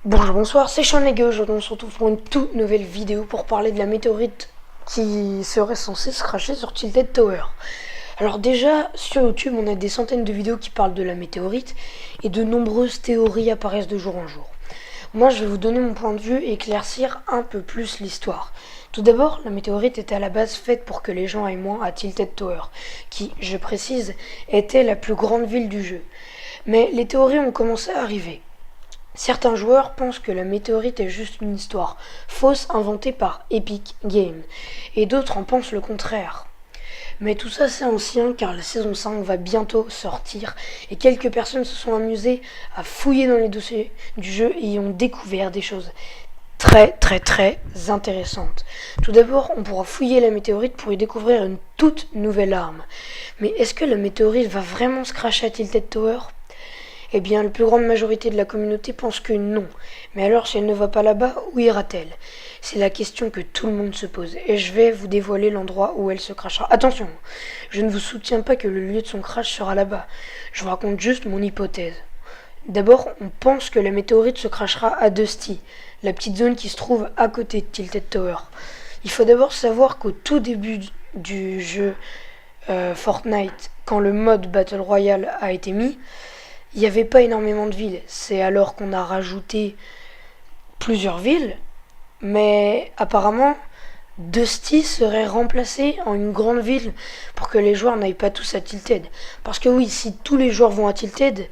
Bonjour, bonsoir, c'est Sean et aujourd'hui on se retrouve pour une toute nouvelle vidéo pour parler de la météorite qui serait censée se cracher sur Tilted Tower. Alors déjà, sur YouTube, on a des centaines de vidéos qui parlent de la météorite et de nombreuses théories apparaissent de jour en jour. Moi, je vais vous donner mon point de vue et éclaircir un peu plus l'histoire. Tout d'abord, la météorite était à la base faite pour que les gens aillent moins à Tilted Tower, qui, je précise, était la plus grande ville du jeu. Mais les théories ont commencé à arriver. Certains joueurs pensent que la météorite est juste une histoire fausse inventée par Epic Games, et d'autres en pensent le contraire. Mais tout ça c'est ancien car la saison 5 va bientôt sortir et quelques personnes se sont amusées à fouiller dans les dossiers du jeu et y ont découvert des choses très intéressantes. Tout d'abord, on pourra fouiller la météorite pour y découvrir une toute nouvelle arme. Mais est-ce que la météorite va vraiment se cracher à Tilted Tower ? Eh bien, la plus grande majorité de la communauté pense que non. Mais alors, si elle ne va pas là-bas, où ira-t-elle ? C'est la question que tout le monde se pose. Et je vais vous dévoiler l'endroit où elle se crachera. Attention, je ne vous soutiens pas que le lieu de son crash sera là-bas. Je vous raconte juste mon hypothèse. D'abord, on pense que la météorite se crachera à Dusty, la petite zone qui se trouve à côté de Tilted Tower. Il faut d'abord savoir qu'au tout début du jeu Fortnite, quand le mode Battle Royale a été mis, il n'y avait pas énormément de villes. C'est alors qu'on a rajouté plusieurs villes. Mais apparemment, Dusty serait remplacé en une grande ville pour que les joueurs n'aillent pas tous à Tilted. Parce que oui, si tous les joueurs vont à Tilted,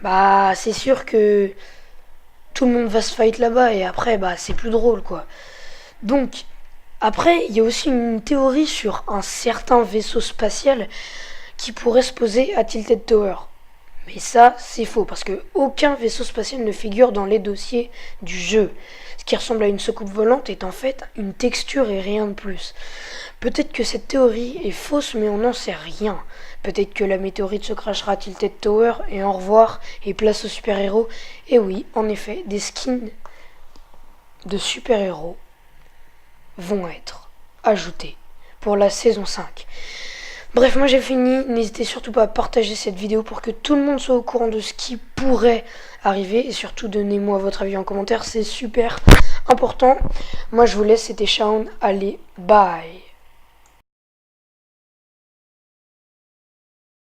bah c'est sûr que tout le monde va se fight là-bas et après bah c'est plus drôle quoi. Donc après, il y a aussi une théorie sur un certain vaisseau spatial qui pourrait se poser à Tilted Tower. Mais ça, c'est faux, parce que aucun vaisseau spatial ne figure dans les dossiers du jeu. Ce qui ressemble à une soucoupe volante est en fait une texture et rien de plus. Peut-être que cette théorie est fausse, mais on n'en sait rien. Peut-être que la météorite se crachera à Tilted Tower, et au revoir, et place aux super-héros. Et oui, en effet, des skins de super-héros vont être ajoutés pour la saison 5. Bref, moi j'ai fini, n'hésitez surtout pas à partager cette vidéo pour que tout le monde soit au courant de ce qui pourrait arriver et surtout donnez-moi votre avis en commentaire, c'est super important. Moi je vous laisse, c'était Shaun, allez, bye.